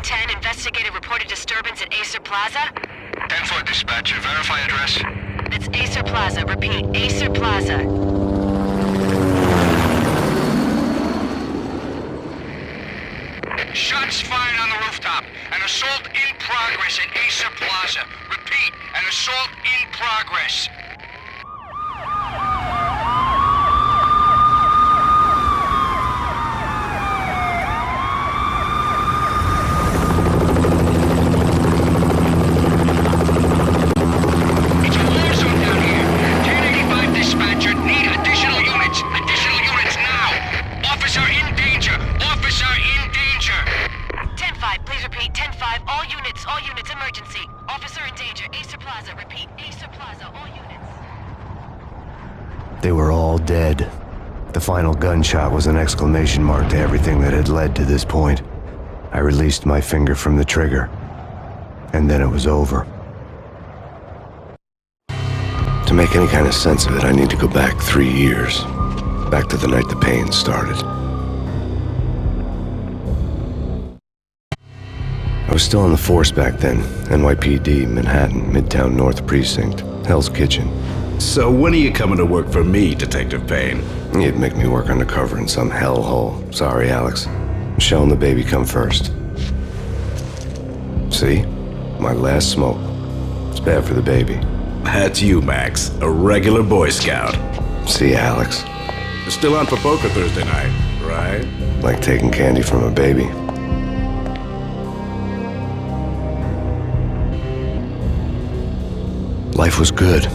10, investigated reported disturbance at Acer Plaza. 10-4 dispatcher, verify address. It's Acer Plaza, repeat, Acer Plaza. Shots fired on the rooftop. An assault in progress at Acer Plaza. Repeat, an assault in progress. It's a war zone down here. 1085 dispatcher, need additional units. Additional units now. Officer in danger. Officer in danger. 10-5, please repeat, 10-5, all units, emergency. Officer in danger, Acer Plaza, repeat, Acer Plaza, all units. They were all dead. The final gunshot was an exclamation mark to everything that had led to this point. I released my finger from the trigger, and then it was over. To make any kind of sense of it, I need to go back 3 years. Back to the night the Payne started. I was still on the force back then. NYPD, Manhattan, Midtown North Precinct, Hell's Kitchen. So when are you coming to work for me, Detective Payne? You'd make me work undercover in some hellhole. Sorry, Alex. Michelle and the baby come first. See? My last smoke. It's bad for the baby. That's you, Max. A regular Boy Scout. See, Alex. Still on for poker Thursday night, right? Like taking candy from a baby. Life was good.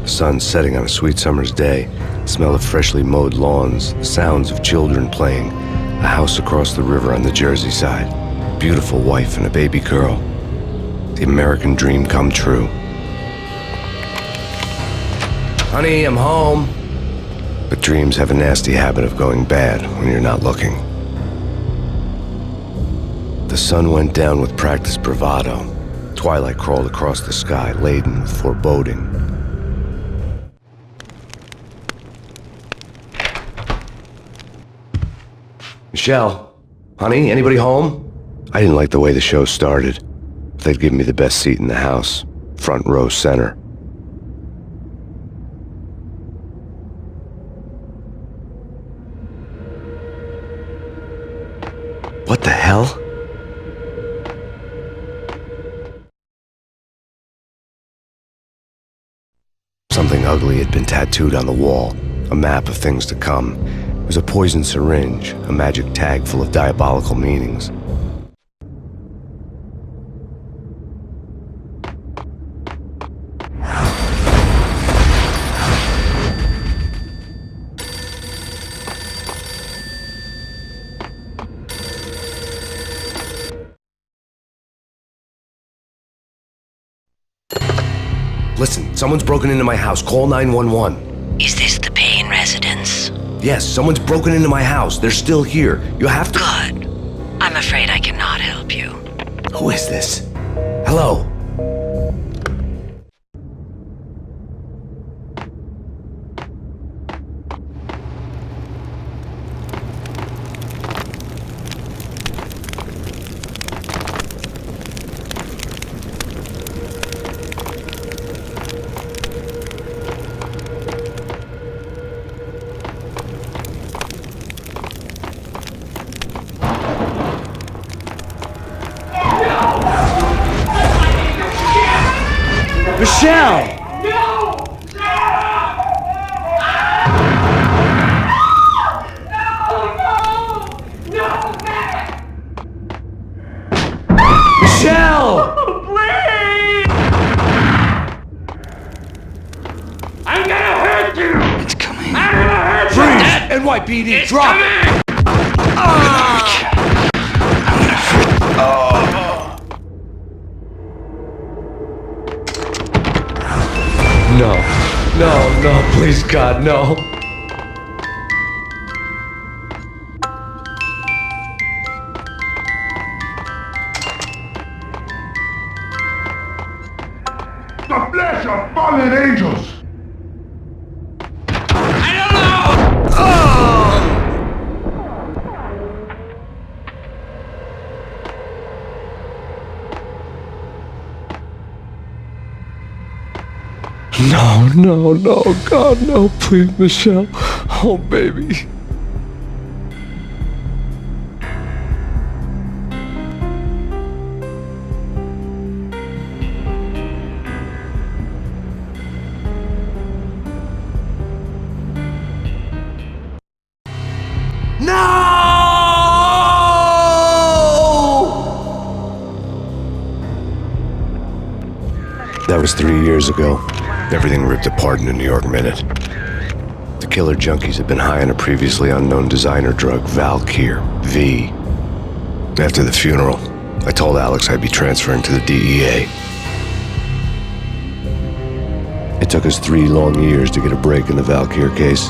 The sun setting on a sweet summer's day, the smell of freshly mowed lawns, the sounds of children playing, a house across the river on the Jersey side, beautiful wife and a baby girl. The American dream come true. Honey, I'm home. But dreams have a nasty habit of going bad when you're not looking. The sun went down with practiced bravado. Twilight crawled across the sky, laden with foreboding. Michelle? Honey, anybody home? I didn't like the way the show started. They'd give me the best seat in the house, front row center. What the hell? Something ugly had been tattooed on the wall, a map of things to come. It was a poison syringe, a magic tag full of diabolical meanings. Listen, someone's broken into my house. Call 911. Is this the Payne residence? Yes, someone's broken into my house. They're still here. You have to— Good. I'm afraid I cannot help you. Who is this? Hello? Michelle! Michelle! Please! I'm gonna hurt you! It's coming. I'm gonna hurt you! Freeze! NYPD, It's drop coming! it! No, no, no, please God, no. The flesh of fallen angels! I don't know! No, no, no, God, no, please, Michelle. Oh, baby. That was 3 years ago. Everything ripped apart in a New York minute. The killer junkies had been high on a previously unknown designer drug, Valkyr, V. After the funeral, I told Alex I'd be transferring to the DEA. It took us 3 long years to get a break in the Valkyr case.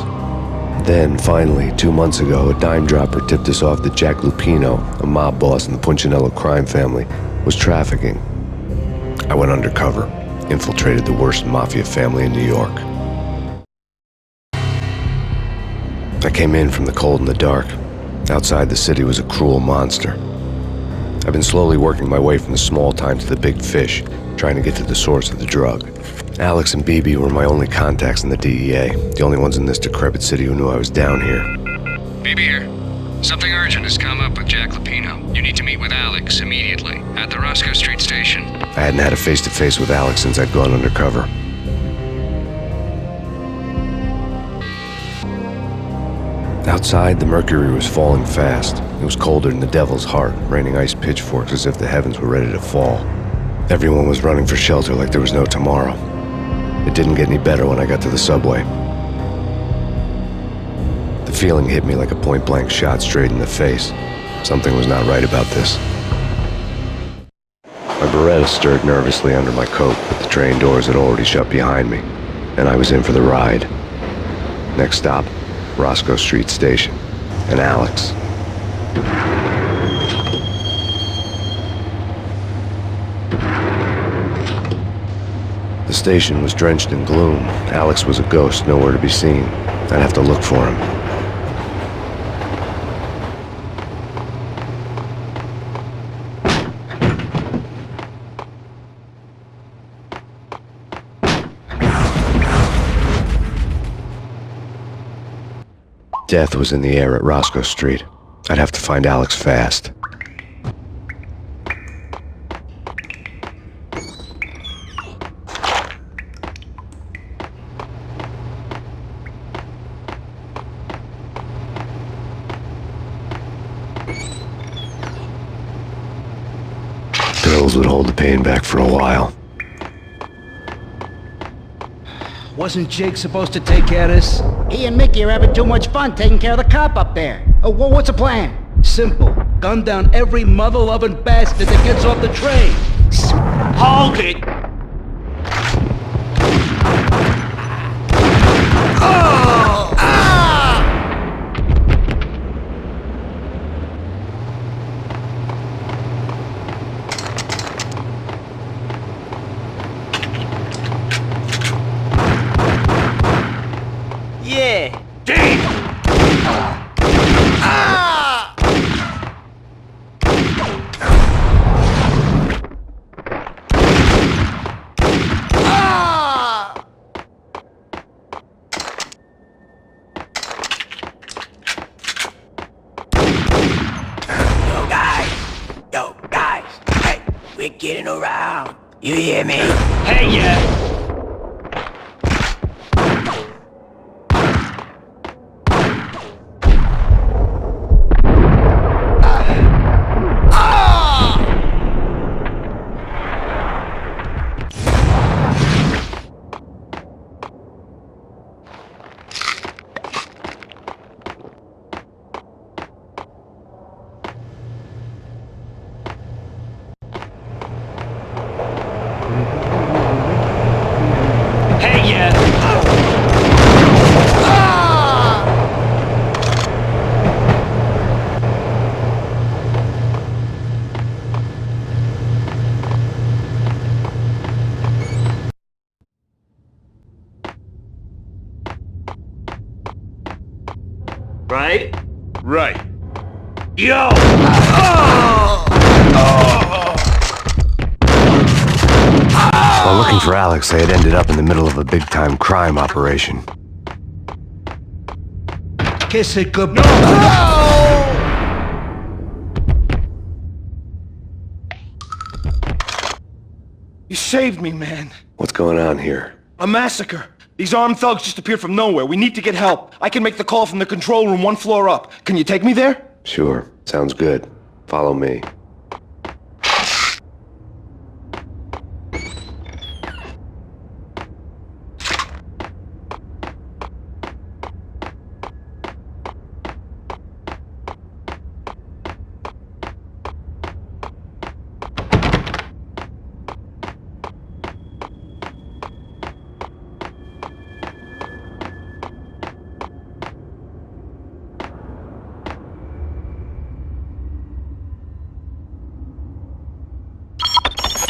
Then, finally, 2 months ago, a dime dropper tipped us off that Jack Lupino, a mob boss in the Punchinello crime family, was trafficking. I went undercover, infiltrated the worst mafia family in New York. I came in from the cold and the dark. Outside the city was a cruel monster. I've been slowly working my way from the small time to the big fish, trying to get to the source of the drug. Alex and BB were my only contacts in the DEA, the only ones in this decrepit city who knew I was down here. BB here. Something urgent has come up with Jack Lupino. You need to meet with Alex immediately at the Roscoe Street station. I hadn't had a face-to-face with Alex since I'd gone undercover. Outside, the mercury was falling fast. It was colder than the devil's heart, raining ice pitchforks as if the heavens were ready to fall. Everyone was running for shelter like there was no tomorrow. It didn't get any better when I got to the subway. The feeling hit me like a point-blank shot straight in the face. Something was not right about this. My Beretta stirred nervously under my coat, but the train doors had already shut behind me, and I was in for the ride. Next stop, Roscoe Street Station, and Alex. The station was drenched in gloom. Alex was a ghost, nowhere to be seen. I'd have to look for him. Death was in the air at Roscoe Street. I'd have to find Alex fast. Pills would hold the pain back for a while. Wasn't Jake supposed to take care of this? He and Mickey are having too much fun taking care of the cop up there. Oh, what's the plan? Simple. Gun down every mother-loving bastard that gets off the train. Hold it! Yeah. Damn! Yo, guys. Hey, we're getting around. You hear me? Hey, yeah! Hey, yeah! Right? Right. Yo! Well, Looking for Alex, they had ended up in the middle of a big-time crime operation. Kiss it goodbye. You saved me, man. What's going on here? A massacre. These armed thugs just appeared from nowhere. We need to get help. I can make the call from the control room 1 floor up. Can you take me there? Sure, sounds good. Follow me.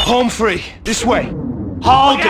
Home free. This way. Hold it!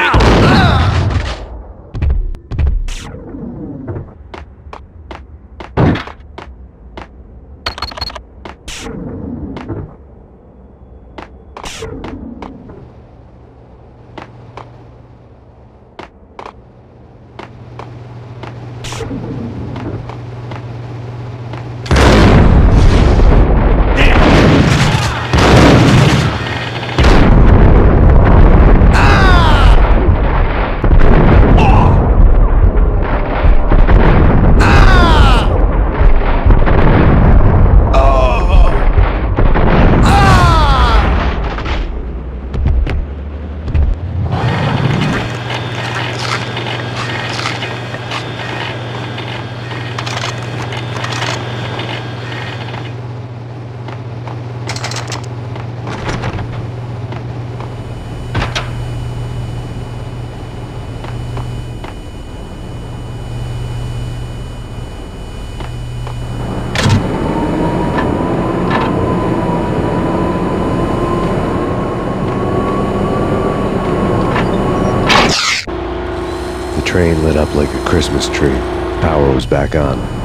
The train lit up like a Christmas tree. Power was back on.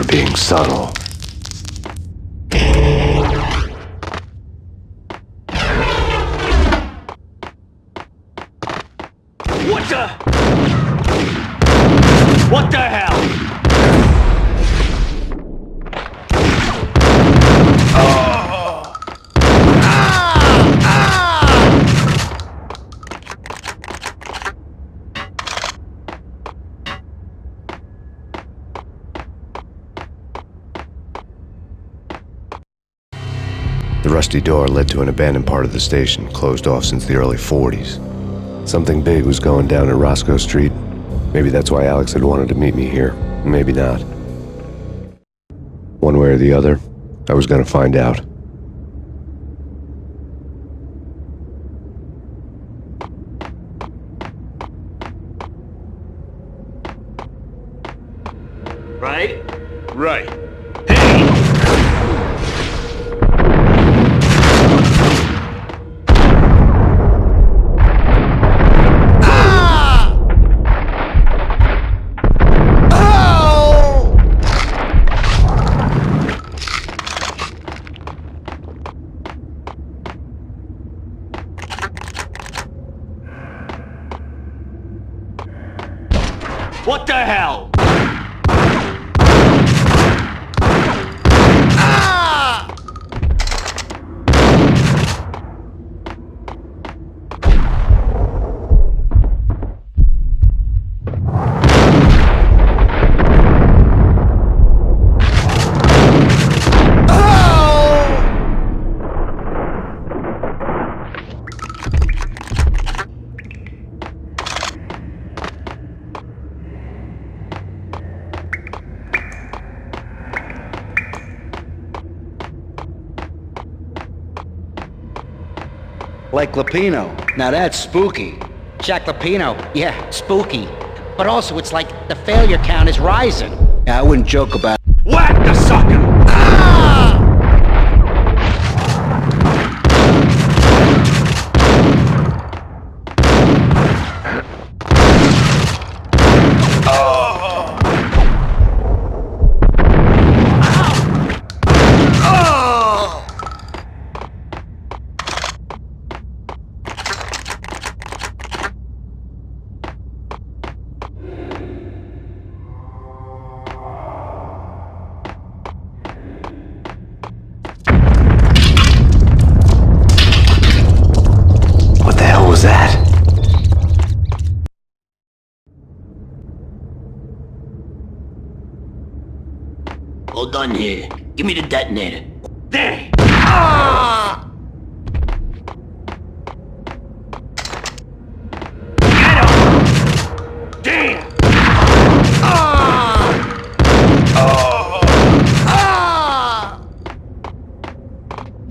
Being subtle. What the hell? The rusty door led to an abandoned part of the station, closed off since the early 40s. Something big was going down at Roscoe Street. Maybe that's why Alex had wanted to meet me here. Maybe not. One way or the other, I was gonna find out. Right? Right. What the hell? Like Lapino. Now that's spooky. Jack Lapino, yeah, spooky. But also it's like the failure count is rising. Yeah, I wouldn't joke about it. Whack the sucker! What the hell was that? Hold on here. Give me the detonator. There! Damn!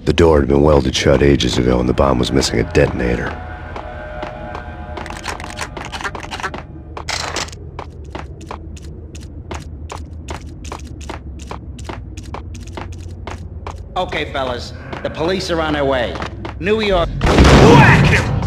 The door had been welded shut ages ago and the bomb was missing a detonator. Okay, fellas, the police are on their way. New York. Whack him!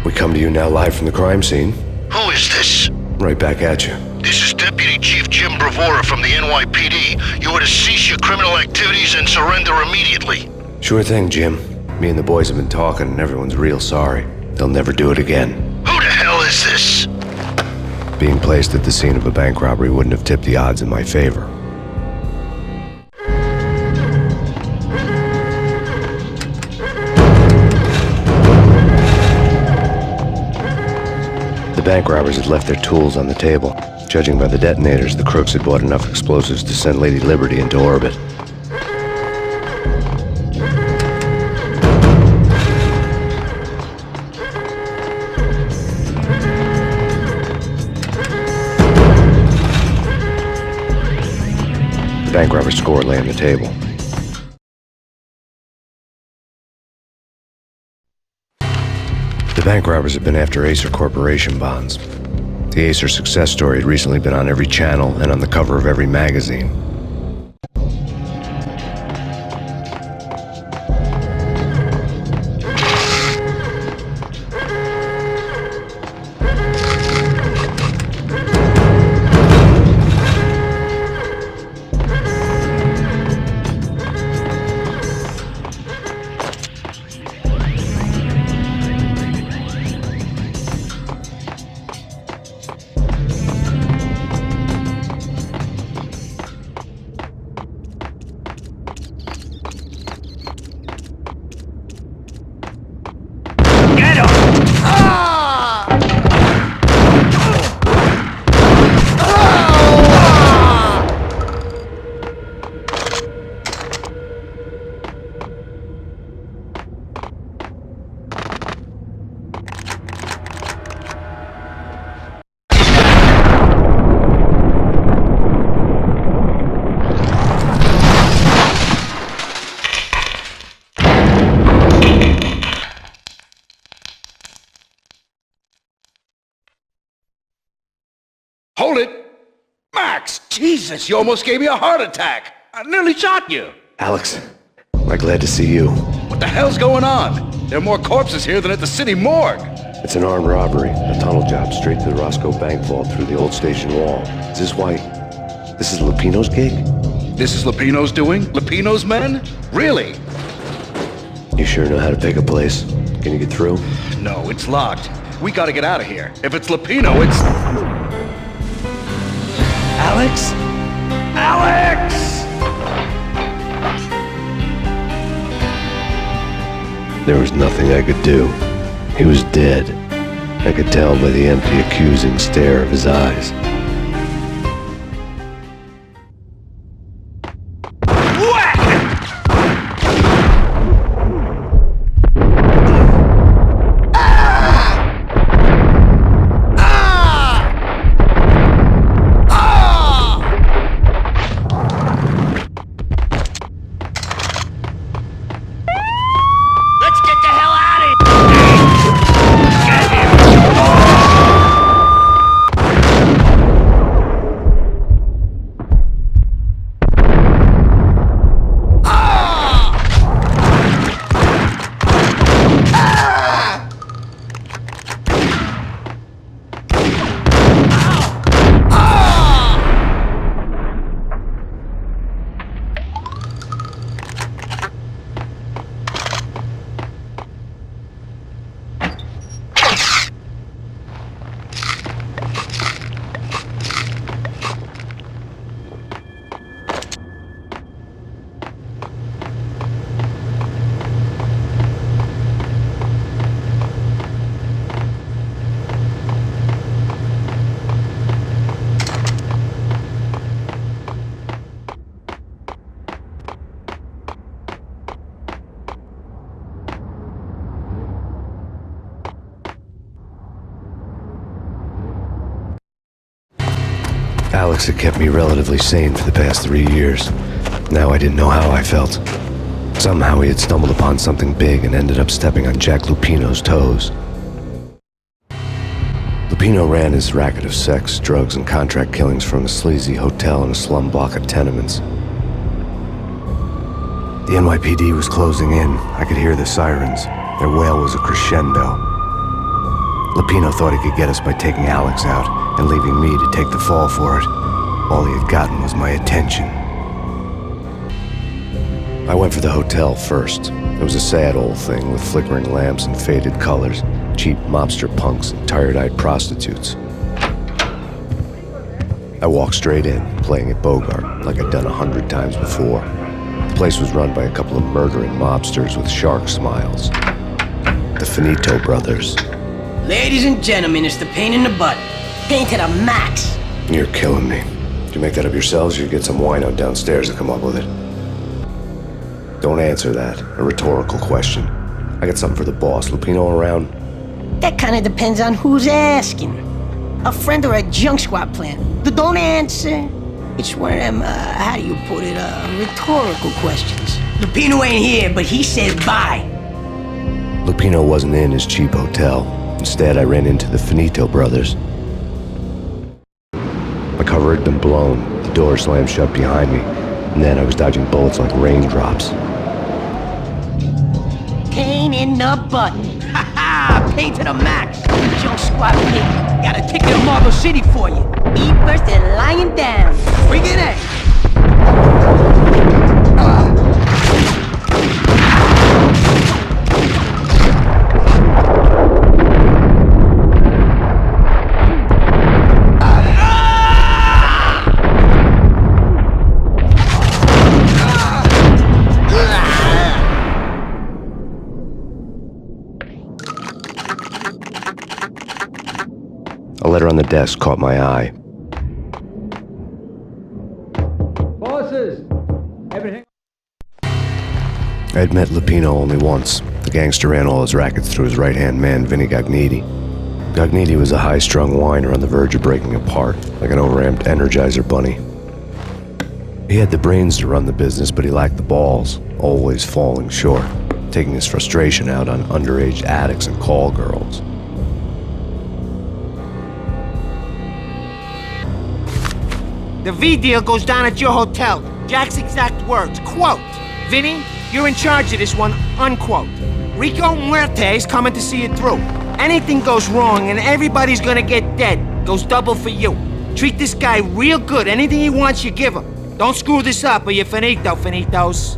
We come to you now live from the crime scene. Who is this? Right back at you. This is Deputy Chief Jim Bravura from the NYPD. You are to cease your criminal activities and surrender immediately. Sure thing, Jim. Me and the boys have been talking and everyone's real sorry. They'll never do it again. Who the hell is this? Being placed at the scene of a bank robbery wouldn't have tipped the odds in my favor. The bank robbers had left their tools on the table. Judging by the detonators, the crooks had bought enough explosives to send Lady Liberty into orbit. The bank robber's score lay on the table. The bank robbers had been after Acer Corporation bonds. The Acer success story had recently been on every channel and on the cover of every magazine. Hold it! Max! Jesus, you almost gave me a heart attack! I nearly shot you! Alex, am I glad to see you? What the hell's going on? There are more corpses here than at the city morgue! It's an armed robbery, a tunnel job straight to the Roscoe Bank vault through the old station wall. Is This is Lupino's gig? This is Lupino's doing? Lupino's men? Really? You sure know how to pick a place? Can you get through? No, it's locked. We gotta get out of here. If it's Lupino, it's... Alex? Alex! There was nothing I could do. He was dead. I could tell by the empty, accusing stare of his eyes. Alex had kept me relatively sane for the past 3 years. Now I didn't know how I felt. Somehow he had stumbled upon something big and ended up stepping on Jack Lupino's toes. Lupino ran his racket of sex, drugs, and contract killings from a sleazy hotel in a slum block of tenements. The NYPD was closing in. I could hear the sirens. Their wail was a crescendo. Lupino thought he could get us by taking Alex out and leaving me to take the fall for it. All he had gotten was my attention. I went for the hotel first. It was a sad old thing with flickering lamps and faded colors, cheap mobster punks and tired-eyed prostitutes. I walked straight in, playing it Bogart, like I'd done 100 times before. The place was run by a couple of murdering mobsters with shark smiles. The Finito brothers. Ladies and gentlemen, it's the Payne in the butt. Payne to the max. You're killing me. Did you make that up yourselves, or you get some wino downstairs to come up with it? Don't answer that. A rhetorical question. I got something for the boss. Lupino around? That kind of depends on who's asking. A friend or a junk squad plan. Don't answer. It's one of them, how do you put it, rhetorical questions. Lupino ain't here, but he says bye. Lupino wasn't in his cheap hotel. Instead, I ran into the Finito brothers. My cover had been blown, the door slammed shut behind me, and then I was dodging bullets like raindrops. Payne in the butt. Ha ha! Payne to the max. Junk squad pig. Got a ticket to Marble City for you. Eat first and lying down. Bring it in. A letter on the desk caught my eye. Bosses! Everything... I had met Lupino only once. The gangster ran all his rackets through his right-hand man, Vinny Gagniti. Gagniti was a high-strung whiner on the verge of breaking apart, like an overamped Energizer bunny. He had the brains to run the business, but he lacked the balls, always falling short, taking his frustration out on underage addicts and call girls. The V deal goes down at your hotel. Jack's exact words, quote, "Vinny, you're in charge of this one," unquote. Rico Muerte's coming to see it through. Anything goes wrong and everybody's gonna get dead. Goes double for you. Treat this guy real good. Anything he wants, you give him. Don't screw this up or you're finito, finitos.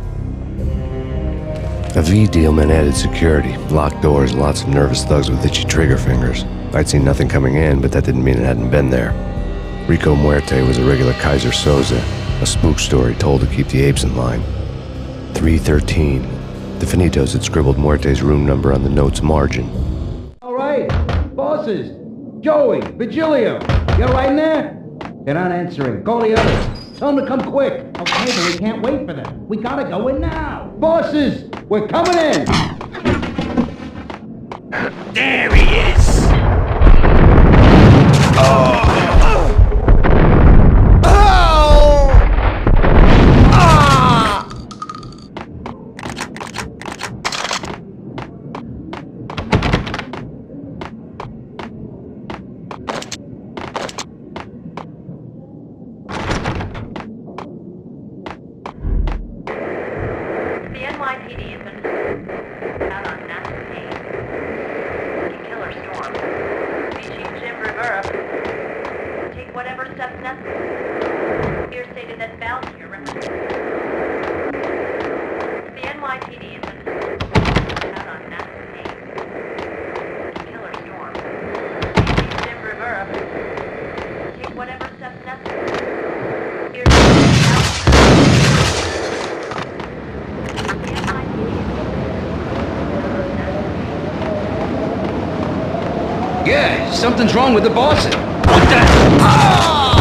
A V deal meant added security, locked doors, and lots of nervous thugs with itchy trigger fingers. I'd seen nothing coming in, but that didn't mean it hadn't been there. Rico Muerte was a regular Kaiser Soze, a spook story told to keep the apes in line. 313. The Finitos had scribbled Muerte's room number on the note's margin. All right, bosses. Joey, Vigilio, you all right in there? They're not answering. Call the others. Tell them to come quick. Okay, but we can't wait for them. We gotta go in now. Bosses, we're coming in. There he is! Yeah, something's wrong with the bosses. What the?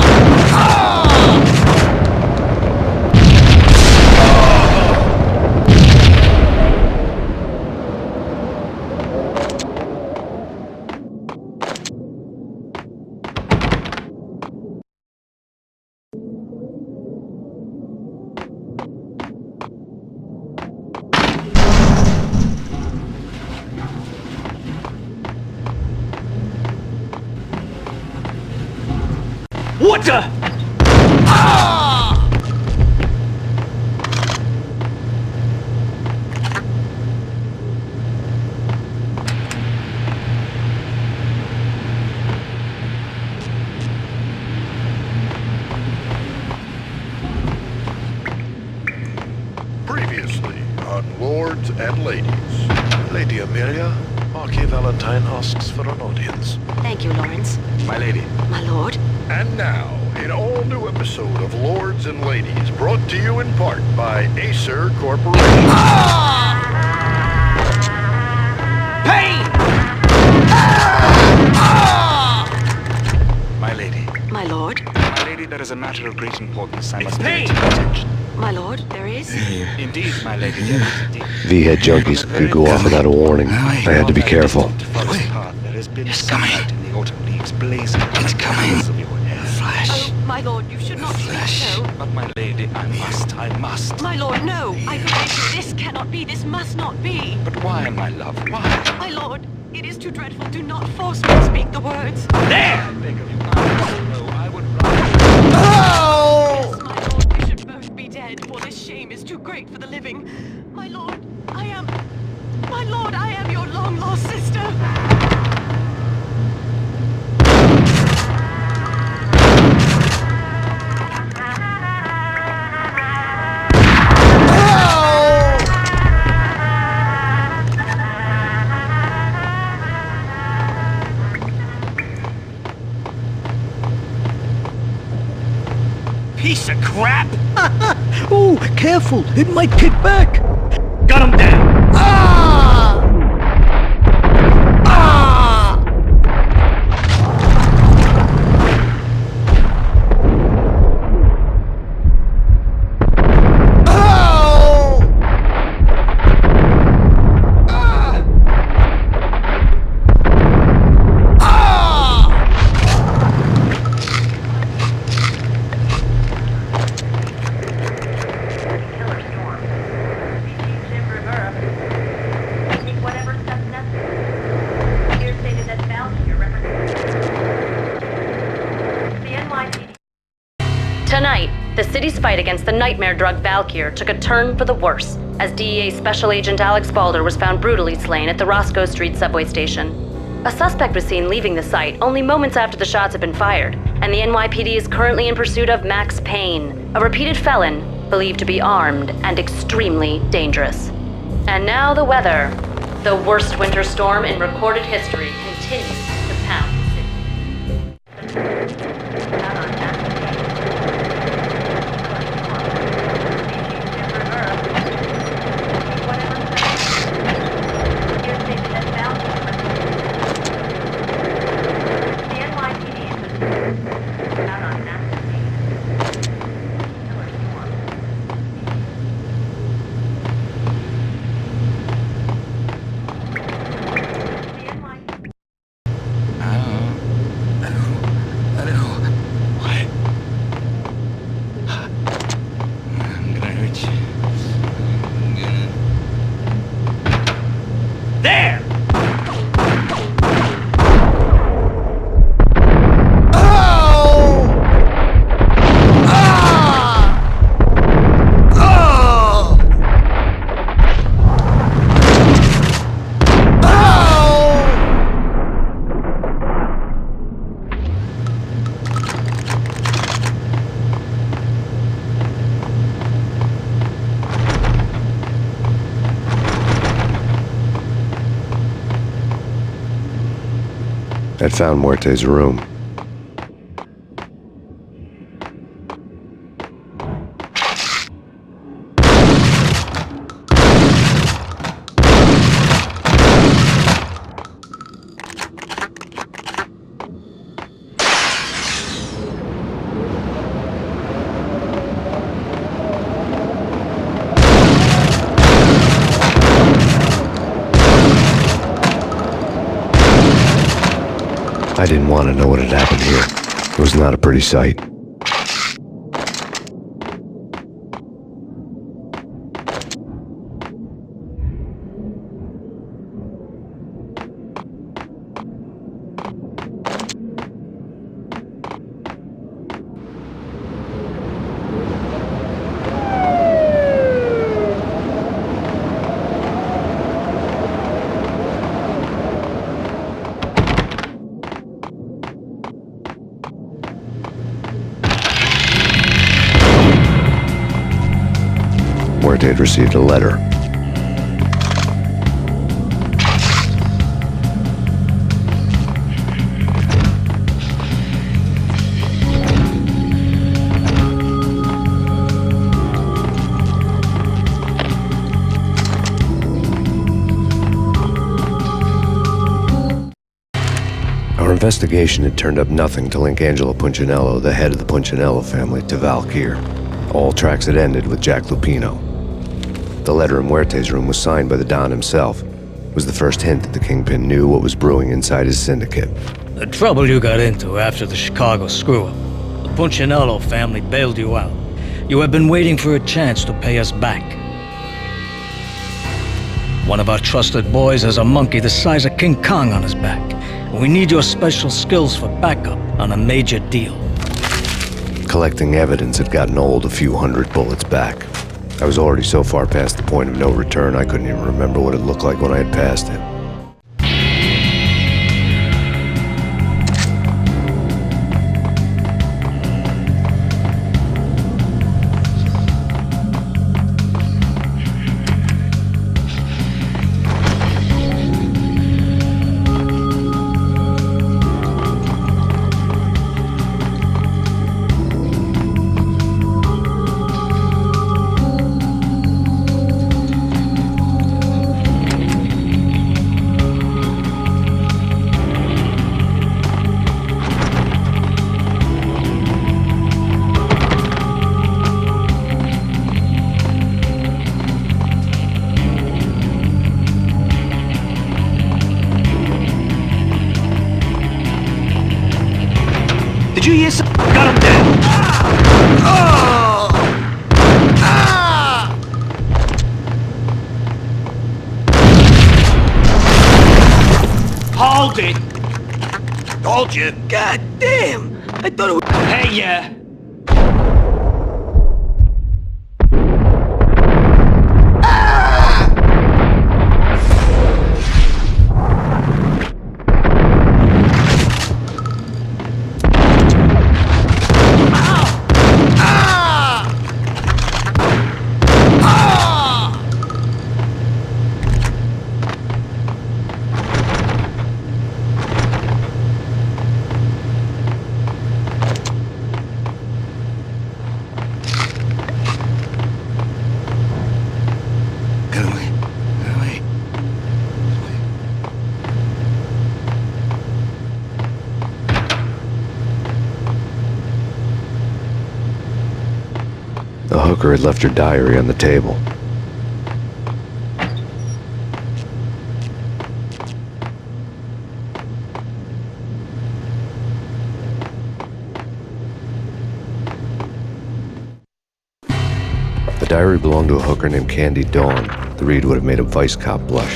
What the? Previously on Lords and Ladies. Lady Amelia, Marquis Valentine asks for an audience. Thank you, Lawrence. My lady. My lord. And now, an all-new episode of Lords and Ladies, brought to you in part by Acer Corporation. Payne! My lady. My lord. My lady, there is a matter of great importance. I must Payne! bring it to your attention. My lord, there is. Indeed, my lady, there is indeed. V-head junkies could go off without a warning. I had to be careful. There has been sunlight in the autumn leaves blazing. It's coming. Of your hair. Oh, my lord, you should not speak so. But my lady, I must. My lord, no. I beg you, this cannot be. This must not be. But why, my love, why? My lord, it is too dreadful. Do not force me to speak the words. There! I beg of you, I would rather... Yes, my lord, we should both be dead, for this shame is too great for the living. My lord, I am your long-lost sister. Piece of crap! Oh, careful. It might kick back. Got him down! Tonight, the city's fight against the nightmare drug Valkyr took a turn for the worse, as DEA Special Agent Alex Balder was found brutally slain at the Roscoe Street subway station. A suspect was seen leaving the site only moments after the shots had been fired, and the NYPD is currently in pursuit of Max Payne, a repeated felon believed to be armed and extremely dangerous. And now the weather. The worst winter storm in recorded history continues to pound the city. I'd found Muerte's room. I didn't want to know what had happened here. It was not a pretty sight. Muerte had received a letter. Our investigation had turned up nothing to link Angelo Punchinello, the head of the Punchinello family, to Val Kier. All tracks had ended with Jack Lupino. The letter in Muerte's room was signed by the Don himself. It was the first hint that the Kingpin knew what was brewing inside his syndicate. The trouble you got into after the Chicago screw-up. The Punchinello family bailed you out. You have been waiting for a chance to pay us back. One of our trusted boys has a monkey the size of King Kong on his back. We need your special skills for backup on a major deal. Collecting evidence had gotten old a few hundred bullets back. I was already so far past the point of no return, I couldn't even remember what it looked like when I had passed it. Did you hear some? Got him dead! Hold it! Told you! God damn! I thought it was... Hey, yeah! hooker had left her diary on the table. The diary belonged to a hooker named Candy Dawn. The read would have made a vice cop blush.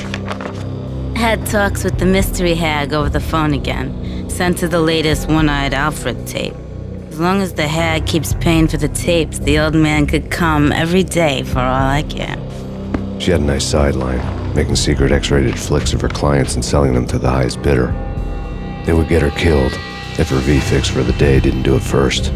Had talks with the mystery hag over the phone again. Sent her the latest One-Eyed Alfred tape. As long as the hag keeps paying for the tapes, the old man could come every day for all I care. She had a nice sideline, making secret X-rated flicks of her clients and selling them to the highest bidder. It would get her killed if her V-fix for the day didn't do it first.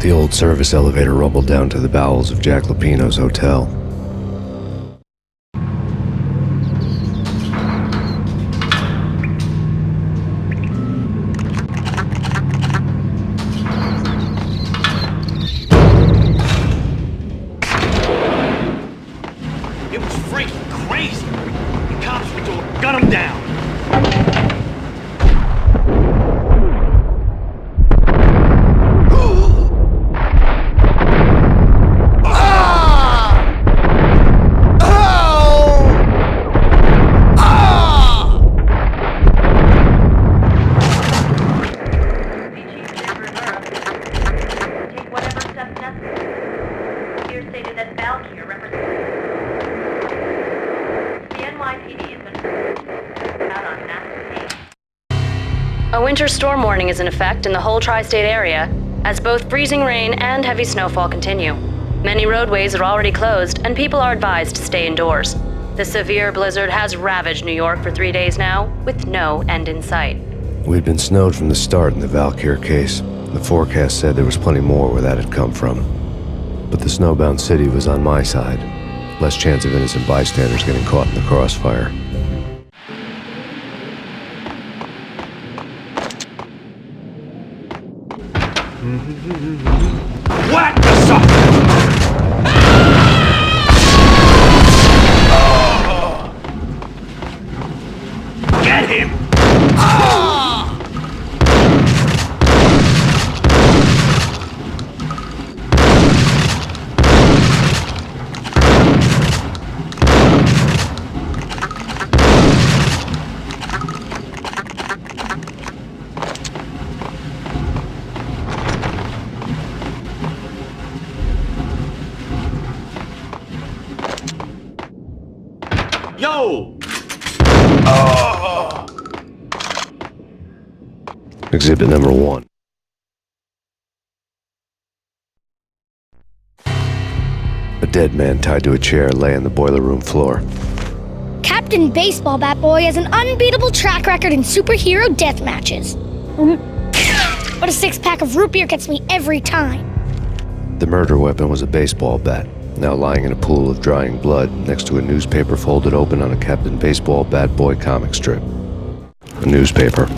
The old service elevator rumbled down to the bowels of Jack Lupino's hotel. It was freaking crazy. The cops were doing, gun him down. A winter storm warning is in effect in the whole tri-state area, as both freezing rain and heavy snowfall continue. Many roadways are already closed, and people are advised to stay indoors. The severe blizzard has ravaged New York for 3 days now, with no end in sight. We'd been snowed from the start in the Valkyr case. The forecast said there was plenty more where that had come from. But the snowbound city was on my side. Less chance of innocent bystanders getting caught in the crossfire. What the suck? Get him! Yo! Exhibit number 1. A dead man tied to a chair lay on the boiler room floor. Captain Baseball Bat Boy has an unbeatable track record in superhero death matches. But a 6-pack of root beer gets me every time. The murder weapon was a baseball bat, now lying in a pool of drying blood next to a newspaper folded open on a Captain Baseball Bat Boy comic strip. A newspaper.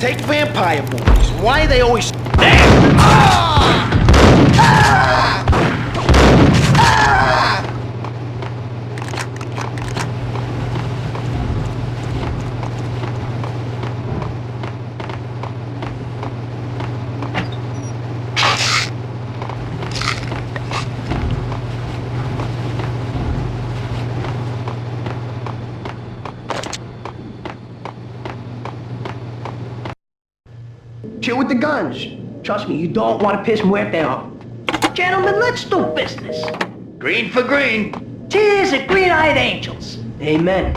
Take vampire movies. Why are they always there? Chill with the guns. Trust me, you don't want to piss Muerte off. Gentlemen, let's do business. Green for green. Cheers at green-eyed angels. Amen.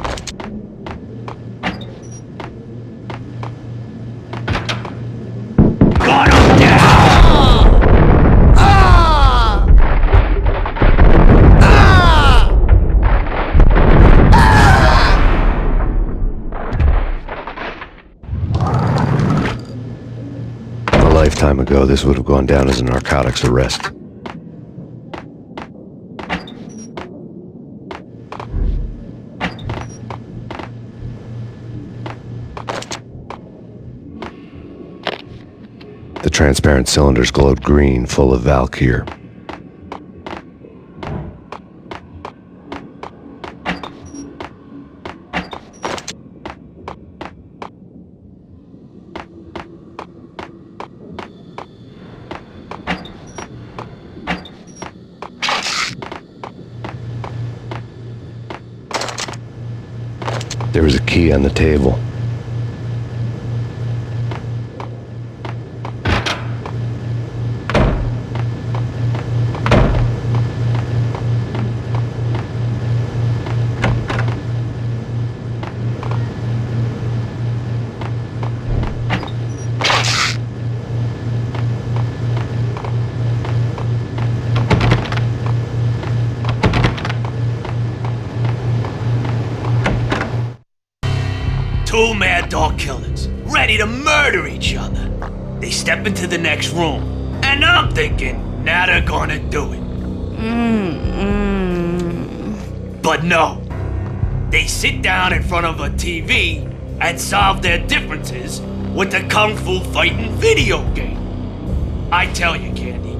Got him down! A lifetime ago, this would have gone down as a narcotics arrest. The transparent cylinders glowed green, full of Valkyr. There was a key on the table. Two mad dog killers, ready to murder each other. They step into the next room, and I'm thinking, now they're gonna do it. But no. They sit down in front of a TV and solve their differences with the Kung Fu fighting video game. I tell you, Candy,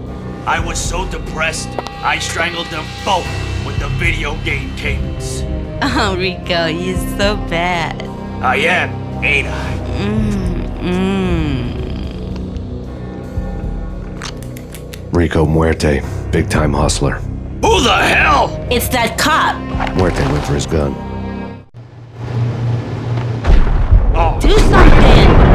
I was so depressed, I strangled them both with the video game cables. Oh, Rico, you're so bad. I am, ain't I? Rico Muerte, big-time hustler. Who the hell? It's that cop. Muerte went for his gun. Do something.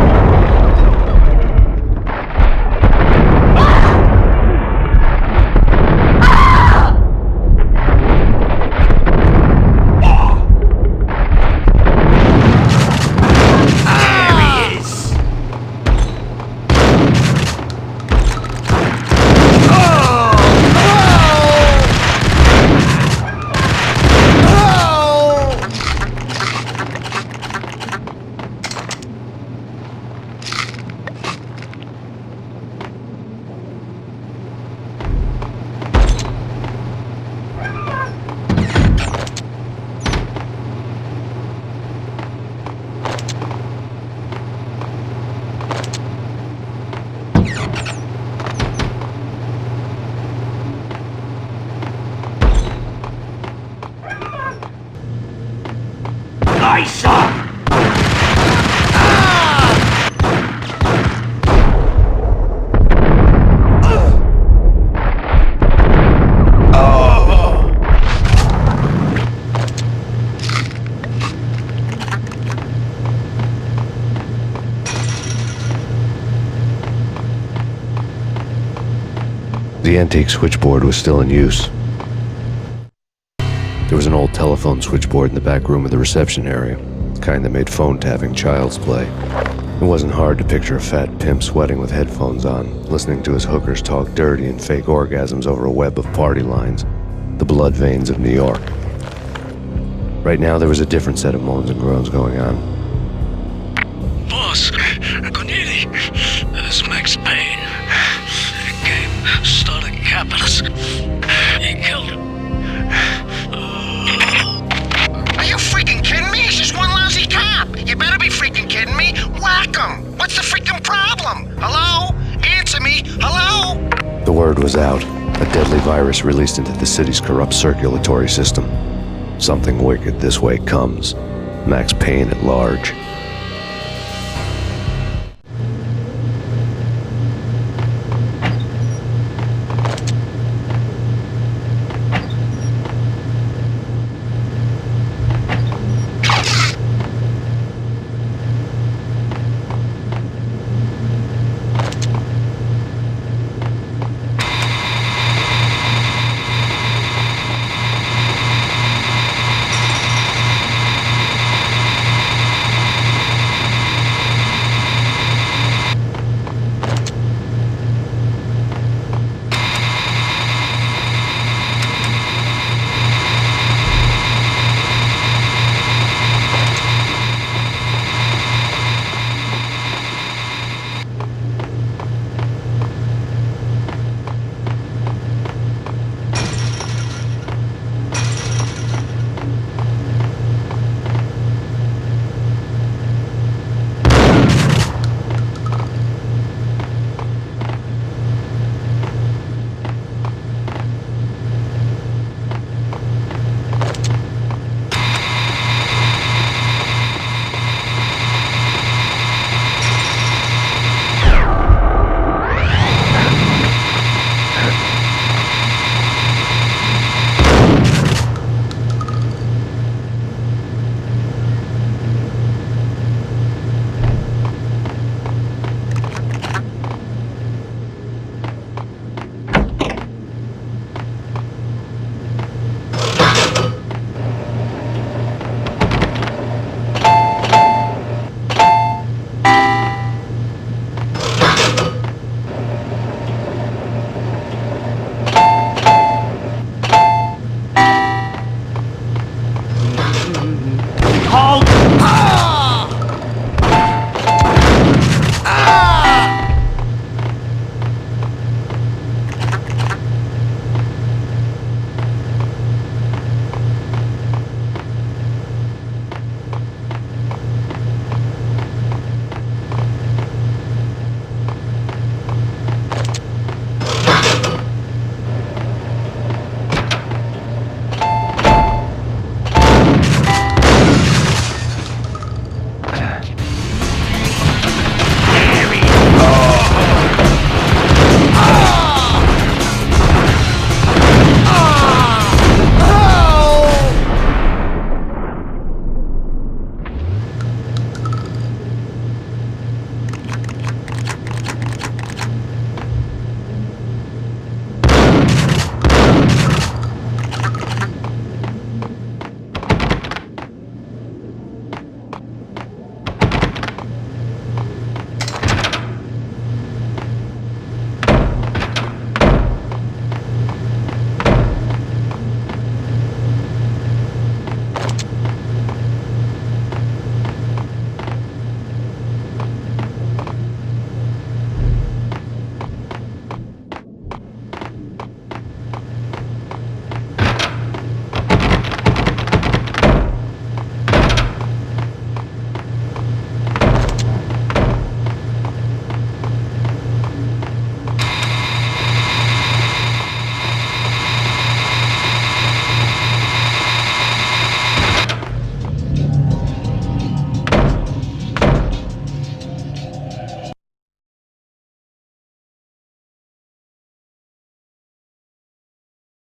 Nice up! The antique switchboard was still in use. There was an old telephone switchboard in the back room of the reception area, the kind that made phone tapping child's play. It wasn't hard to picture a fat pimp sweating with headphones on, listening to his hookers talk dirty and fake orgasms over a web of party lines, the blood veins of New York. Right now, there was a different set of moans and groans going on. Boss, Cornelia, this is Max Payne. The game started capitalist. He killed him. Are you freaking kidding me? He's just one lousy cop. You better be freaking kidding me. Whack him. What's the freaking problem? Hello? Answer me. Hello? The word was out. A deadly virus released into the city's corrupt circulatory system. Something wicked this way comes. Max Payne at large.